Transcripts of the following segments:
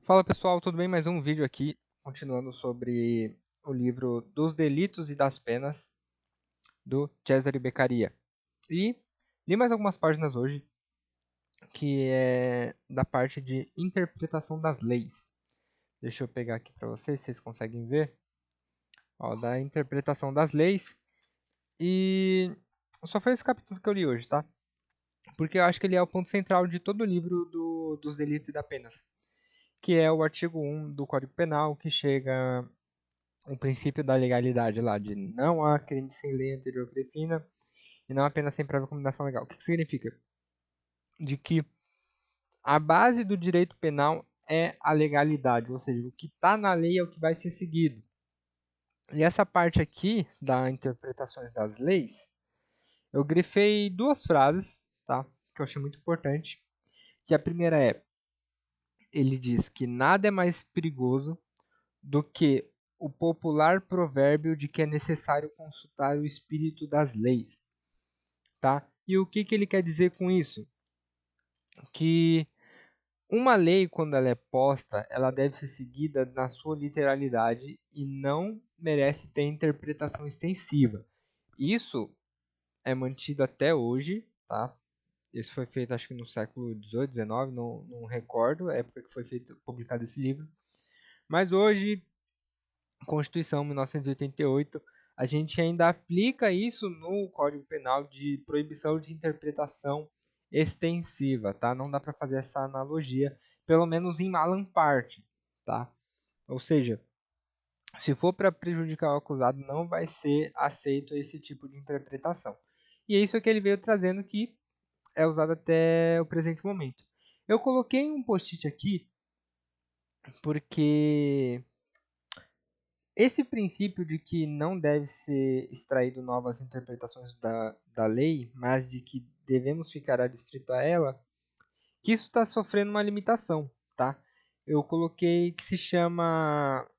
Fala pessoal, tudo bem? Mais um vídeo aqui, continuando sobre o livro Dos Delitos e das Penas, do Cesare Beccaria. E li mais algumas páginas hoje, que é da parte de interpretação das leis. Deixa eu pegar aqui para vocês conseguem ver. Ó, da interpretação das leis. E só foi esse capítulo que eu li hoje, tá? Porque eu acho que ele é o ponto central de todo o livro dos Delitos e das Penas, que é o artigo 1 do Código Penal, que chega o princípio da legalidade lá, de não há crime sem lei anterior que defina e não apenas sem prévia combinação legal. O que significa? De que a base do direito penal é a legalidade, ou seja, o que está na lei é o que vai ser seguido. E essa parte aqui da interpretações das leis, eu grifei duas frases, tá? Que eu achei muito importante. Que a primeira é, ele diz que nada é mais perigoso do que o popular provérbio de que é necessário consultar o espírito das leis, tá? E o que ele quer dizer com isso? Que uma lei, quando ela é posta, ela deve ser seguida na sua literalidade e não merece ter interpretação extensiva. Isso é mantido até hoje, tá? Isso foi feito, acho que no século XVIII, XIX, não recordo a época que foi feito, publicado esse livro. Mas hoje, Constituição 1988, a gente ainda aplica isso no Código Penal de proibição de interpretação extensiva, tá? Não dá para fazer essa analogia, pelo menos em Malam parte, tá? Ou seja, se for para prejudicar o acusado, não vai ser aceito esse tipo de interpretação. E é isso que ele veio trazendo que é usado até o presente momento. Eu coloquei um post-it aqui porque esse princípio de que não deve ser extraído novas interpretações da lei, mas de que devemos ficar adstrito a ela, que isso está sofrendo uma limitação, tá? Eu coloquei que se chama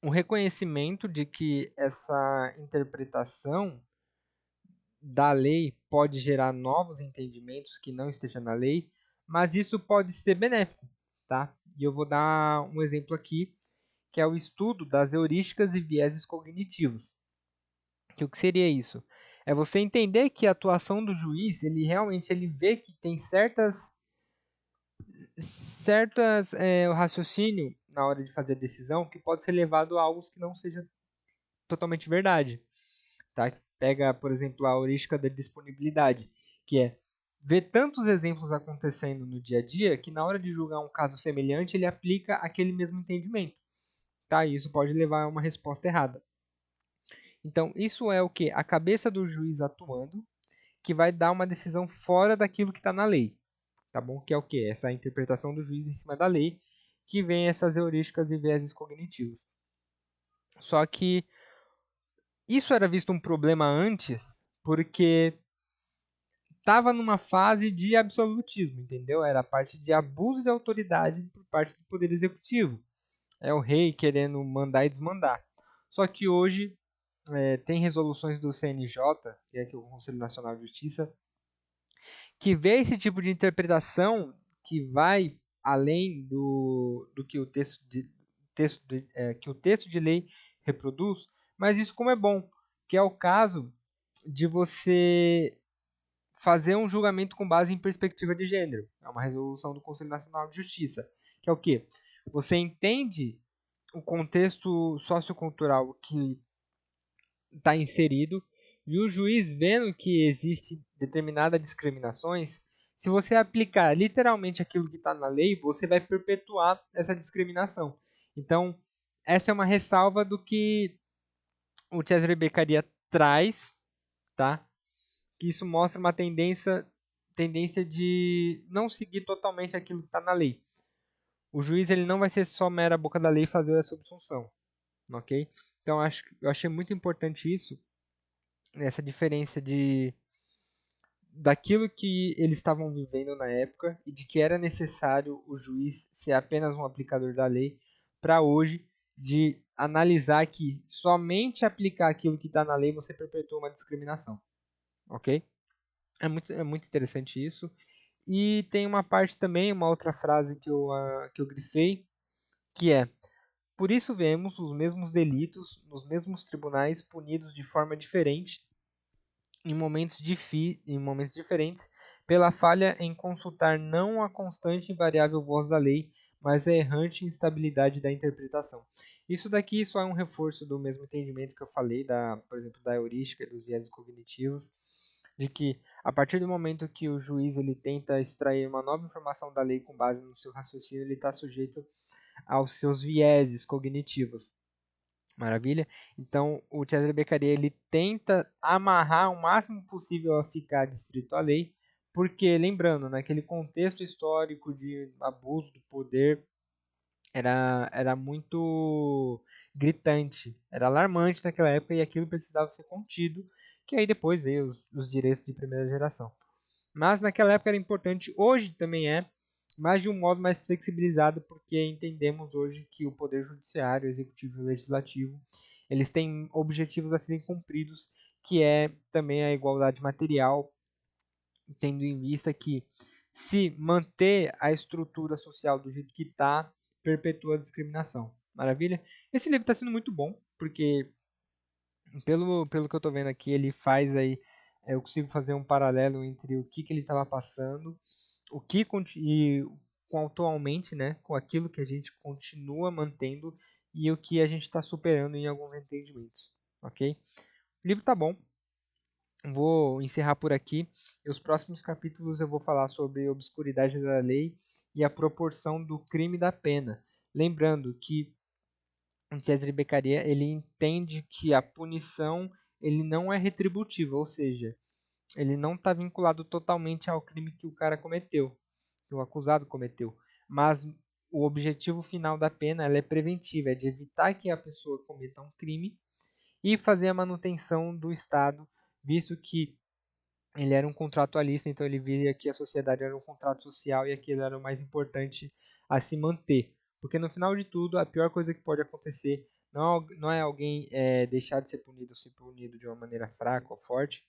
um reconhecimento de que essa interpretação da lei pode gerar novos entendimentos que não estejam na lei, mas isso pode ser benéfico, tá? E eu vou dar um exemplo aqui, que é o estudo das heurísticas e vieses cognitivos. Que o que seria isso? É você entender que a atuação do juiz, ele realmente ele vê que tem o raciocínio na hora de fazer a decisão que pode ser levado a algo que não seja totalmente verdade, tá? Pega, por exemplo, a heurística da disponibilidade, que é ver tantos exemplos acontecendo no dia a dia que na hora de julgar um caso semelhante ele aplica aquele mesmo entendimento, tá? E isso pode levar a uma resposta errada. Então, isso é o que? A cabeça do juiz atuando, que vai dar uma decisão fora daquilo que está na lei. Tá bom? Que é o que? Essa interpretação do juiz em cima da lei, que vem essas heurísticas e vieses cognitivos. Só que isso era visto um problema antes, porque estava numa fase de absolutismo, entendeu? Era a parte de abuso de autoridade por parte do Poder Executivo. É o rei querendo mandar e desmandar. Só que hoje tem resoluções do CNJ, que é o Conselho Nacional de Justiça, que vê esse tipo de interpretação que vai além do que que o texto de lei reproduz, mas isso como é bom, que é o caso de você fazer um julgamento com base em perspectiva de gênero. É uma resolução do Conselho Nacional de Justiça, que é o quê? Você entende o contexto sociocultural que está inserido e o juiz vendo que existe determinadas discriminações, se você aplicar literalmente aquilo que está na lei, você vai perpetuar essa discriminação. Então, essa é uma ressalva do que o Cesare Beccaria traz, tá? Que isso mostra uma tendência de não seguir totalmente aquilo que está na lei. O juiz ele não vai ser só mera boca da lei e fazer a subsunção, ok? Então eu achei muito importante isso, essa diferença de daquilo que eles estavam vivendo na época e de que era necessário o juiz ser apenas um aplicador da lei para hoje de analisar que somente aplicar aquilo que está na lei você perpetua uma discriminação, ok? É muito interessante isso E tem uma parte também, uma outra frase que eu grifei, que é: por isso vemos os mesmos delitos nos mesmos tribunais punidos de forma diferente em momentos diferentes, pela falha em consultar não a constante e invariável voz da lei, mas a errante instabilidade da interpretação. Isso daqui só é um reforço do mesmo entendimento que eu falei, por exemplo, da heurística e dos viéses cognitivos, de que a partir do momento que o juiz ele tenta extrair uma nova informação da lei com base no seu raciocínio, ele está sujeito aos seus vieses cognitivos. Maravilha? Então, o Cesare Beccaria ele tenta amarrar o máximo possível a ficar distrito à lei, porque, lembrando, naquele contexto histórico de abuso do poder, era muito gritante, era alarmante naquela época e aquilo precisava ser contido, que aí depois veio os direitos de primeira geração. Mas naquela época era importante, hoje também é, mas de um modo mais flexibilizado, porque entendemos hoje que o poder judiciário, executivo e legislativo, eles têm objetivos a serem cumpridos, que é também a igualdade material, tendo em vista que se manter a estrutura social do jeito que está, perpetua a discriminação. Maravilha? Esse livro está sendo muito bom, porque pelo que eu estou vendo aqui, ele faz aí, eu consigo fazer um paralelo entre o que ele estava passando, o que e com atualmente, né, com aquilo que a gente continua mantendo e o que a gente está superando em alguns entendimentos, ok? O livro tá bom, vou encerrar por aqui. E os próximos capítulos eu vou falar sobre obscuridade da lei e a proporção do crime e da pena. Lembrando que o Cesare Beccaria ele entende que a punição ele não é retributiva, ou seja, ele não está vinculado totalmente ao crime que o cara cometeu, que o acusado cometeu, mas o objetivo final da pena ela é preventiva, é de evitar que a pessoa cometa um crime e fazer a manutenção do Estado, visto que ele era um contratualista, então ele via que a sociedade era um contrato social e aquilo era o mais importante a se manter. Porque no final de tudo, a pior coisa que pode acontecer não é alguém deixar de ser punido ou ser punido de uma maneira fraca ou forte,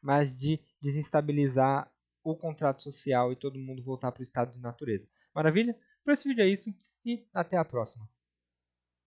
mas de desestabilizar o contrato social e todo mundo voltar para o estado de natureza. Maravilha? Por esse vídeo é isso e até a próxima.